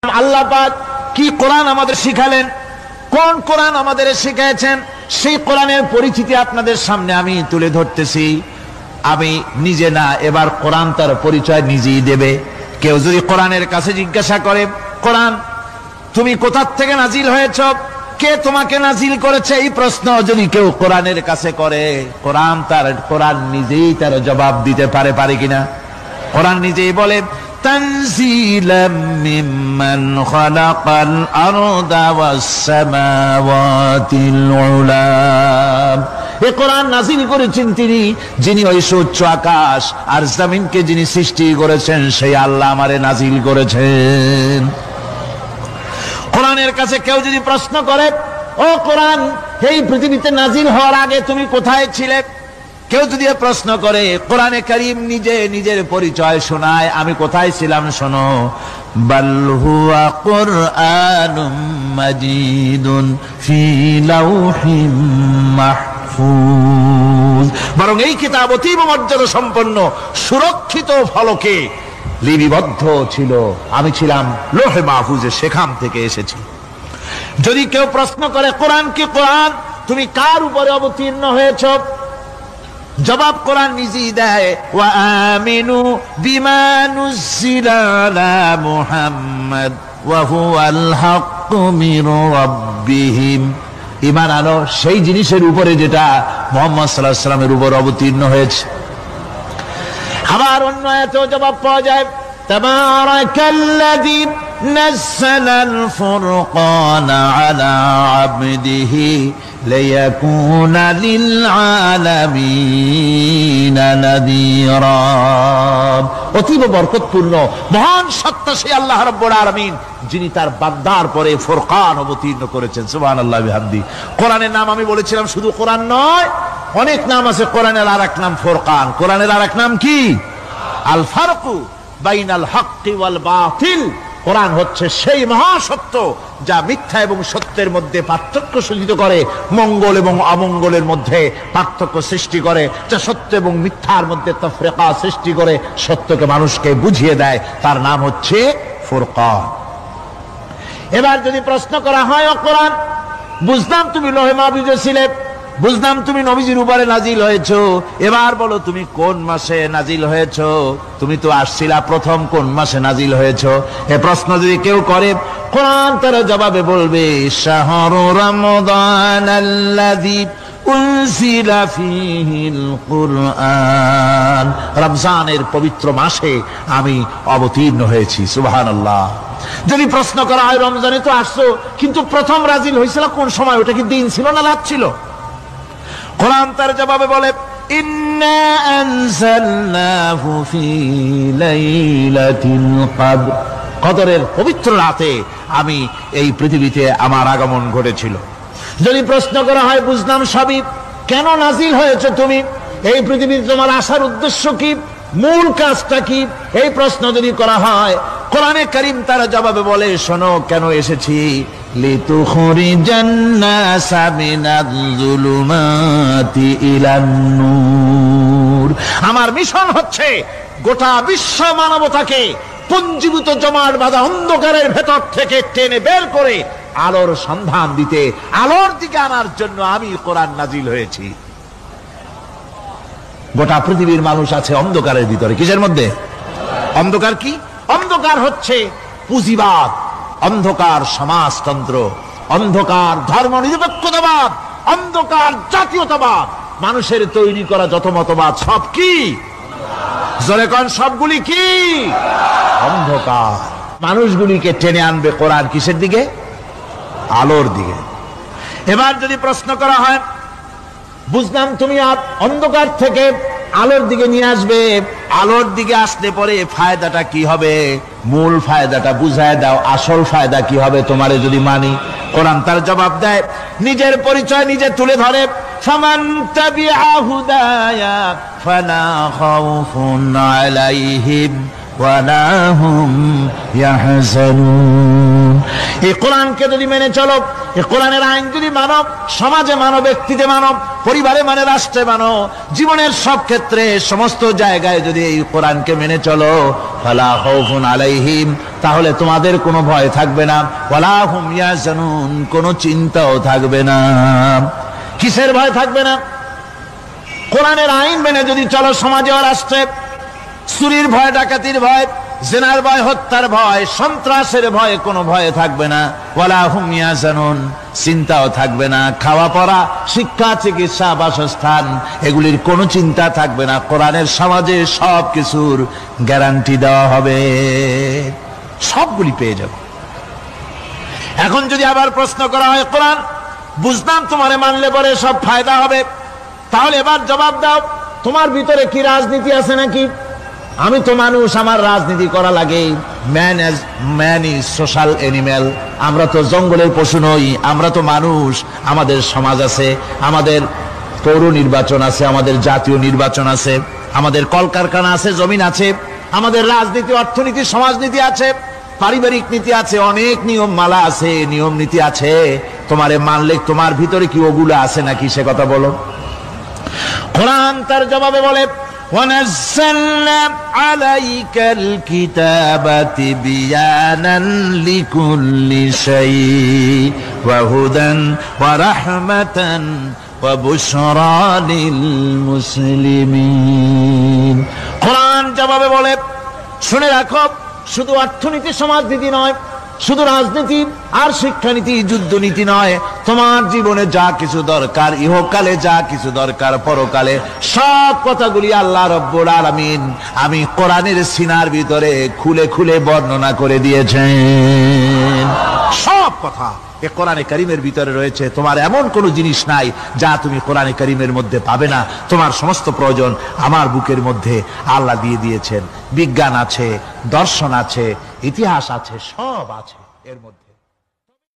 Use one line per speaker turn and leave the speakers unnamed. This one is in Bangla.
আল্লাহ পাক কি কোরআন আমাদের শিখালেন, কোন কোরআন আমাদের শিখিয়েছেন, সেই কোরআনের পরিচিতি আপনাদের সামনে আমি তুলে ধরতেছি। আমি নিজে না, এবার কোরআন তার পরিচয় নিজেই দেবে। কেউ যদি কোরআনের কাছে জিজ্ঞাসা করে, কোরআন তুমি কোথা থেকে নাজিল হয়েছ, কে তোমাকে নাজিল করেছে, এই প্রশ্ন যদি কেউ কোরআনের কাছে করে, কোরআন নিজেই তার জবাব দিতে পারে কিনা? কোরআন নিজেই বলে, তানজিলাম মিম্মান খালাকাল আরদা ওয়াস সামাওয়াতিল উলা। এই কোরআন নাজিল করেছেন তিনি, যিনি ওই সুউচ্চ আকাশ আর জমিনকে যিনি সৃষ্টি করেছেন, সেই আল্লাহ আমারে নাজিল করেছেন। কোরআনের কাছে কেউ যদি প্রশ্ন করে, ও কোরআন, এই পৃথিবীতে নাজিল হওয়ার আগে তুমি কোথায় ছিলে, কেউ যদি প্রশ্ন করে, কোরআনে কারীম নিজে নিজের পরিচয় শোনায়, আমি কোথায় ছিলাম শোনো। বাল হুয়া কুরআনুম মাজিদুন ফি লাউহিম মাহফুজ। বরং এই কিতাব অতীব মর্যাদা সম্পন্ন সুরক্ষিত ফলকে লিপিবদ্ধ ছিল, আমি ছিলাম লোহে মাহফুজে, সেখান থেকে এসেছি। যদি কেউ প্রশ্ন করে, কোরআন কি কোরআন, তুমি কার উপরে অবতীর্ণ হয়েছ, জবাব কোরআন নিজেই দেয়, ওয়া আমিনু বিমা নুজিলা আলা মুহাম্মাদ ওয়া হুয়াল হাক্কু মির রাব্বিহিম। ঈমান আনো সেই জিনিসের উপরে যেটা মুহাম্মদ সাল্লাল্লাহু আলাইহি ওয়াসাল্লামের উপর অবতীর্ণ হয়েছে। আবার অন্য আয়াতেও জবাব পাওয়া যায়, তাবারাকাল্লাযী নাযালাল ফুরকানা আলা আবদিহি লিয়াকুনা লিল আলামিনা নাযীরা। অতীব বরকতপূর্ণ মহান সত্তা সেই আল্লাহ রাব্বুল আলামিন, যিনি তার বান্দার পরে ফুরকান অবতীর্ণ করেছেন। সুবহানাল্লাহি বিহামদি। কোরআনের নাম আমি বলেছিলাম শুধু কোরআন নয়, অনেক নাম আছে। কোরআনের আরেক নাম ফুরকান। কোরআনের আরেক নাম কি? আল ফারকু বাইনাল হাক্কি ওয়াল বাতিল। কোরআন হচ্ছে সেই মহাসত্য যা মিথ্যা এবং সত্যের মধ্যে পার্থক্য সূচিত করে, মঙ্গল এবং অমঙ্গলের মধ্যে পার্থক্য সৃষ্টি করে, যা সত্য এবং মিথ্যার মধ্যে তাফরিকা সৃষ্টি করে, সত্যকে মানুষকে বুঝিয়ে দেয়, তার নাম হচ্ছে ফুরকান। এবার যদি প্রশ্ন করা হয়, ও কোরআন, বুঝলাম তুমি লোহে মাহফুজে ছিলে, বুঝলাম তুমি নবীজির উপরে নাজিল হয়েছ, এবার বলো তুমি কোন মাসে নাজিল হয়েছ, তুমি তো আসছিলা প্রথম, কোন মাসে নাজিল হয়েছ? এ প্রশ্ন যদি কেউ করে, কোরআন তার জবাবে বলবে, শাহরু রমাদানাল্লাযী উনজিলা ফীহিল কুরআন। রমজানের পবিত্র মাসে আমি অবতীর্ণ হয়েছি। সুবহানাল্লাহ। যদি প্রশ্ন করা হয়, রমজানে তো আসছো, কিন্তু প্রথম নাজিল হয়েছিল কোন সময়, ওটা কি দিন ছিল না রাত ছিল? কোরআন তার জবাবে বলে, ইন্না আনজালনাহু ফি লাইলাতিল কদর। কদরের পবিত্র রাতে আমি এই পৃথিবীতে আমার আগমন ঘটেছিল। যদি প্রশ্ন করা হয়, বুঝলাম সবই, কেন নাজিল হয়েছে তুমি, এই পৃথিবীতে তোমার আসার উদ্দেশ্য কি, মূল কাজটা কি, এই প্রশ্ন যদি করা হয়, কোরআনে কারীম তার জবাবে বলে, শোনো কেন এসেছি। লিতুখরিজান নাসা মিনাজ যুলুমাতি ইলান নূর। আমার মিশন হচ্ছে গোটা বিশ্ব মানবতাকে পুঞ্জীভূত জমাট বাঁধা অন্ধকারের ভেতর থেকে টেনে বের করে আলোর সন্ধান দিতে, আলোর দিকে আনার জন্য আমি কোরআন নাজিল হয়েছি। গোটা পৃথিবীর মানুষ আছে অন্ধকারের ভিতরে। কিসের মধ্যে? অন্ধকার কি? অন্ধকার হচ্ছে পুঁজিবাদ, অন্ধকার সমাজতন্ত্র, অন্ধকার ধর্ম নিরপেক্ষতাবাদ, অন্ধকার জাতীয়তাবাদ। মানুষের তৈরি করা যত মতবাদ সব কি? জোরে কোন, সবগুলি কি? অন্ধকার। মানুষগুলিকে টেনে আনবে কোরআন কিসের দিকে? আলোর দিকে। এবার যদি প্রশ্ন করা হয়, বুঝলাম তুমি অন্ধকার থেকে আলোর দিকে নিয়ে আসবে, আলোর দিকে আসলে পরে ফায়দাটা কি হবে, মূল ফায়দাটা বুঝায় দাও, আসল ফায়দা কি হবে তোমারে যদি মানি। কোরআন তার জবাব দেয়, নিজের পরিচয় নিজে তুলে ধরে, ফামান তাবিআ হুদায়া ফালা খাউফুন আলাইহিম ওয়ালা হুম ইয়াহজানুন। এই কোরআনকে যদি মেনে চলো, এই কোরআনের আইন যদি মানো, সমাজে মানো, ব্যক্তিতে মানো, পরিবারে মানে, রাষ্ট্রে মানো, জীবনের সব ক্ষেত্রে সমস্ত জায়গায় যদি এই কোরআনকে মেনে চলো, ফালা খাউফুন আলাইহিম, তাহলে তোমাদের কোনো ভয় থাকবে না, ওয়ালা হুম ইয়াহজানুন, কোনো চিন্তাও থাকবে না। কিসের ভয় থাকবে না? কোরআনের আইন মেনে যদি চলো সমাজে ও রাষ্ট্রে, চুরির ভয়, ডাকাতির ভয়, জিনার ভয়, হত্যার ভয়, সন্ত্রাসের ভয়, কোনো ভয় থাকবে না। ওয়ালা হুম ইয়াহজানুন, চিন্তাও থাকবে না। খাওয়া পড়া, শিক্ষা, চিকিৎসা, বাসস্থান, এগুলির কোনো চিন্তা থাকবে না। কোরআনের সমাজে সব কিছুর গ্যারান্টি দেওয়া হবে, সবগুলি পেয়ে যাব। এখন যদি আবার প্রশ্ন করা হয়, কোরআন বুঝলাম তোমারে মানলে পরে সব ফায়দা হবে, তাহলে এবার জবাব দাও, তোমার ভিতরে কি রাজনীতি আছে নাকি? আমি তো মানুষ, আমার রাজনীতি করা লাগে। ম্যান ইজ সোশ্যাল অ্যানিম্যাল, আমরা তো জঙ্গলের পশু নই, আমরা তো মানুষ। আমাদের সমাজ আছে, আমাদের পৌর নির্বাচন আছে, আমাদের জাতীয় নির্বাচন আছে, আমাদের কলকারখানা আছে, জমিন আছে, আমাদের রাজনীতি, অর্থনীতি, সমাজনীতি আছে, পারিবারিক নীতি আছে, অনেক নিয়ম মালা আছে, নিয়ম নীতি আছে। তোমারে মানলে তোমার ভিতরে কি ওগুলো আছে নাকি, সে কথা বলো। কোরআন তার জবাবে বলে, وَنَزَّلْنَا عَلَيْكَ الْكِتَابَ تِبْيَانًا لِكُلِّ شَيْءٍ وَهُدًى وَرَحْمَةً وَبُشْرَى لِلْمُسْلِمِينَ। কোরআন জবাবে বলে, শুনে রাখো, শুধু অর্থনীতি, সমাজনীতি নয়, শুধু রাজনীতি আর শিক্ষানীতি, যুদ্ধনীতি নয়, তোমার জীবনে যা কিছু দরকার, ইহকালে যা কিছু দরকার, পরকালে, সব কথাগুলি আল্লাহ রব্বুল আলামিন আমি কোরআনের সিনার ভিতরে খুলে খুলে বর্ণনা করে দিয়েছেন। সব কথা এ কোরআনে কারীমের ভিতরে রয়েছে। তোমার এমন কোন জিনিস নাই যা তুমি কোরআনে কারীমের মধ্যে পাবে না। তোমার সমস্ত প্রয়োজন আমার বুকের মধ্যে আল্লাহ দিয়ে দিয়েছেন। বিজ্ঞান আছে, দর্শন আছে, ইতিহাস আছে, সব আছে এর মধ্যে।